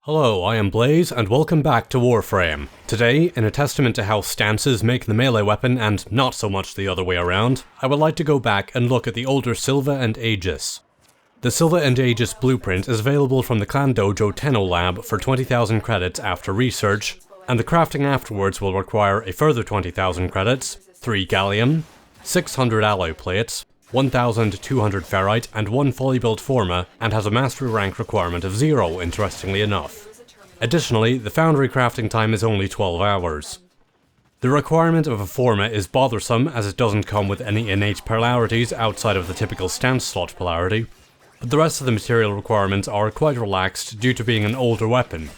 Hello, I am Blaze, and welcome back to Warframe. Today, in a testament to how stances make the melee weapon and not so much the other way around, I would like to go back and look at the older Silva and Aegis. The Silva and Aegis blueprint is available from the Clan Dojo Tenno lab for 20,000 credits after research, and the crafting afterwards will require a further 20,000 credits, 3 gallium, 600 alloy plates, 1,200 ferrite, and 1 fully built forma, and has a mastery rank requirement of 0, interestingly enough. Additionally, the foundry crafting time is only 12 hours. The requirement of a forma is bothersome as it doesn't come with any innate polarities outside of the typical stance slot polarity, but the rest of the material requirements are quite relaxed due to being an older weapon.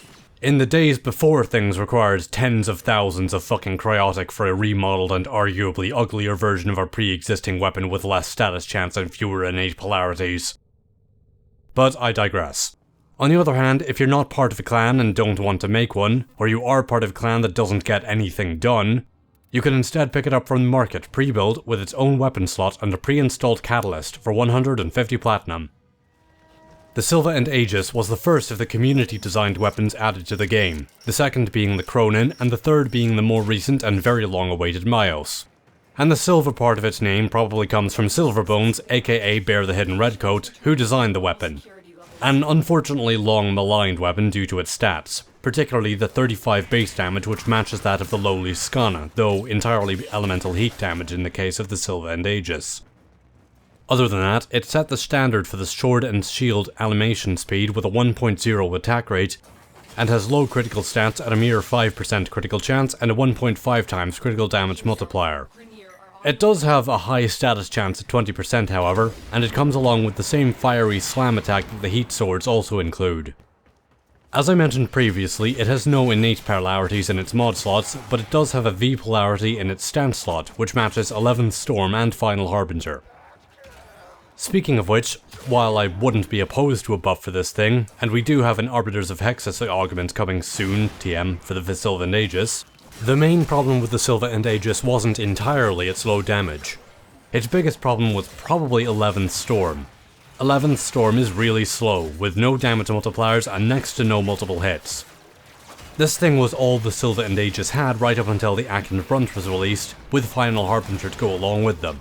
In the days before things required tens of thousands of fucking cryotic for a remodeled and arguably uglier version of our pre-existing weapon with less status chance and fewer innate polarities. But I digress. On the other hand, if you're not part of a clan and don't want to make one, or you are part of a clan that doesn't get anything done, you can instead pick it up from the market pre-built with its own weapon slot and a pre-installed catalyst for 150 platinum. The Silva and Aegis was the first of the community-designed weapons added to the game, the second being the Cronin, and the third being the more recent and very long-awaited Myos. And the Silva part of its name probably comes from Silverbones, aka Bear the Hidden Redcoat, who designed the weapon. An unfortunately long maligned weapon due to its stats, particularly the 35 base damage which matches that of the lowly Skana, though entirely elemental heat damage in the case of the Silva and Aegis. Other than that, it set the standard for the sword and shield animation speed with a 1.0 attack rate, and has low critical stats at a mere 5% critical chance and a 1.5 times critical damage multiplier. It does have a high status chance at 20% however, and it comes along with the same fiery slam attack that the heat swords also include. As I mentioned previously, it has no innate polarities in its mod slots, but it does have a V polarity in its stance slot, which matches 11th Storm and Final Harbinger. Speaking of which, while I wouldn't be opposed to a buff for this thing, and we do have an Arbiters of Hexus augment coming soon, TM, for the Silva and Aegis, the main problem with the Silva and Aegis wasn't entirely its low damage. Its biggest problem was probably 11th Storm. 11th Storm is really slow, with no damage multipliers and next to no multiple hits. This thing was all the Silva and Aegis had right up until the Ack and Brunt was released, with Final Harbinger to go along with them.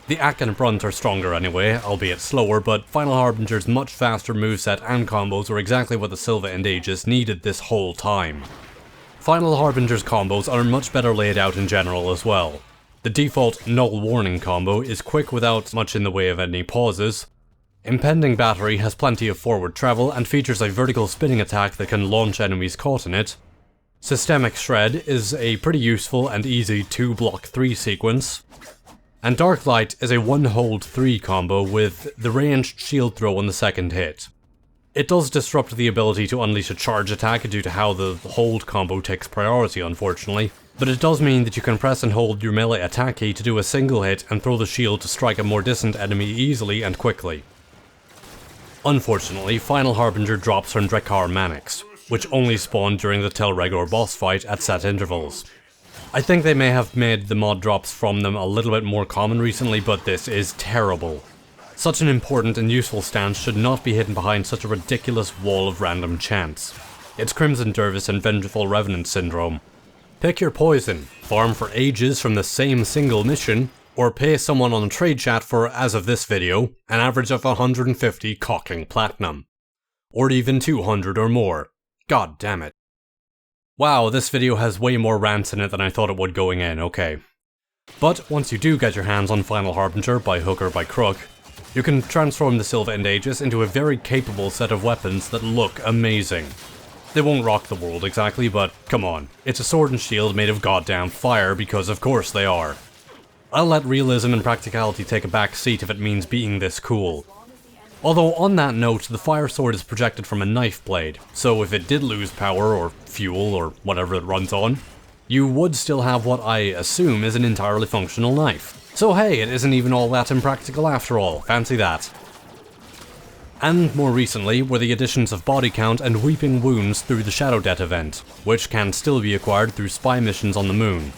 The Ack and Brunt are stronger anyway, albeit slower, but Final Harbinger's much faster moveset and combos were exactly what the Silva and Aegis needed this whole time. Final Harbinger's combos are much better laid out in general as well. The default Null Warning combo is quick without much in the way of any pauses. Impending Battery has plenty of forward travel and features a vertical spinning attack that can launch enemies caught in it. Systemic Shred is a pretty useful and easy 2-block 3 sequence. And Dark Light is a 1-hold 3 combo with the ranged shield throw on the second hit. It does disrupt the ability to unleash a charge attack due to how the hold combo takes priority unfortunately, but it does mean that you can press and hold your melee attack key to do a single hit and throw the shield to strike a more distant enemy easily and quickly. Unfortunately, Final Harbinger drops from Drekar Manix, which only spawn during the Telregor boss fight at set intervals. I think they may have made the mod drops from them a little bit more common recently, but this is terrible. Such an important and useful stance should not be hidden behind such a ridiculous wall of random chance. It's Crimson Dervis and Vengeful Revenant syndrome. Pick your poison, farm for ages from the same single mission, or pay someone on trade chat for, as of this video, an average of 150 cocking platinum. Or even 200 or more. God damn it. Wow, this video has way more rants in it than I thought it would going in, okay. But once you do get your hands on Final Harbinger by hook or by crook, you can transform the Silva and Aegis into a very capable set of weapons that look amazing. They won't rock the world exactly, but come on, it's a sword and shield made of goddamn fire because of course they are. I'll let realism and practicality take a back seat if it means being this cool. Although on that note, the fire sword is projected from a knife blade, so if it did lose power or fuel or whatever it runs on, you would still have what I assume is an entirely functional knife. So hey, it isn't even all that impractical after all, fancy that. And more recently were the additions of Body Count and Weeping Wounds through the Shadow Debt event, which can still be acquired through spy missions on the moon.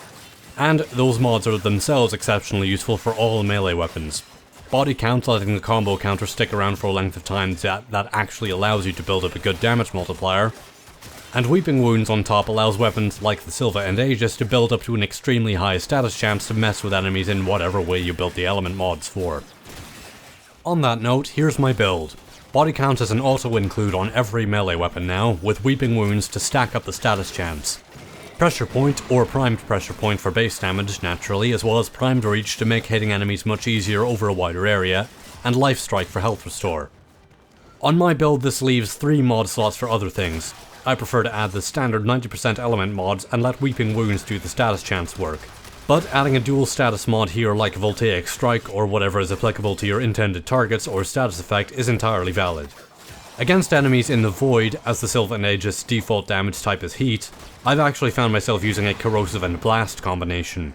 And those mods are themselves exceptionally useful for all melee weapons. Body Count letting the combo counter stick around for a length of time that actually allows you to build up a good damage multiplier, And Weeping Wounds on top allows weapons like the Silva and Aegis to build up to an extremely high status chance to mess with enemies in whatever way you built the element mods for. On that note, here's my build. Body count is an auto-include on every melee weapon now, with Weeping Wounds to stack up the status chance. Pressure Point, or Primed Pressure Point for base damage, naturally, as well as Primed Reach to make hitting enemies much easier over a wider area, and Life Strike for health restore. On my build this leaves 3 mod slots for other things. I prefer to add the standard 90% element mods and let Weeping Wounds do the status chance work. But adding a dual status mod here like Voltaic Strike or whatever is applicable to your intended targets or status effect is entirely valid. Against enemies in the Void, as the Silva and Aegis default damage type is Heat, I've actually found myself using a Corrosive and Blast combination.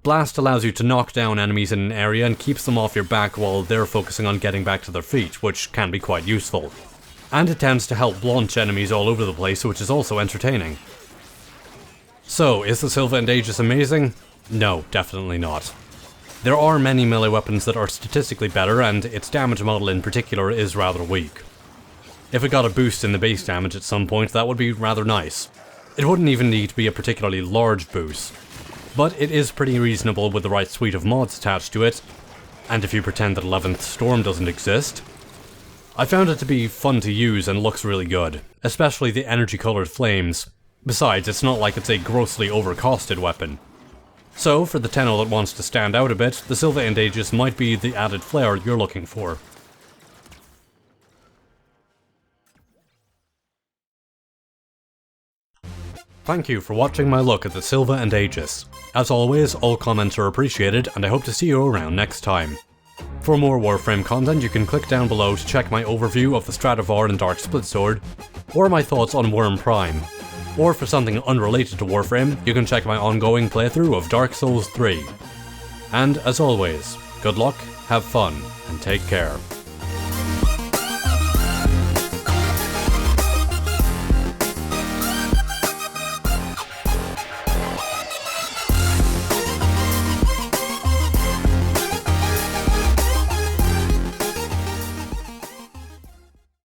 Blast allows you to knock down enemies in an area and keeps them off your back while they're focusing on getting back to their feet, which can be quite useful. And it tends to help launch enemies all over the place, which is also entertaining. So, is the Silva and Aegis amazing? No, definitely not. There are many melee weapons that are statistically better, and its damage model in particular is rather weak. If it got a boost in the base damage at some point, that would be rather nice. It wouldn't even need to be a particularly large boost. But it is pretty reasonable with the right suite of mods attached to it, and if you pretend that 11th Storm doesn't exist. I found it to be fun to use and looks really good, especially the energy-coloured flames. Besides, it's not like it's a grossly overcosted weapon. So, for the Tenno that wants to stand out a bit, the Silva and Aegis might be the added flair you're looking for. Thank you for watching my look at the Silva and Aegis. As always, all comments are appreciated, and I hope to see you around next time. For more Warframe content, you can click down below to check my overview of the Stradivar and Dark Splitsword, or my thoughts on Worm Prime. Or for something unrelated to Warframe, you can check my ongoing playthrough of Dark Souls 3. And as always, good luck, have fun, and take care.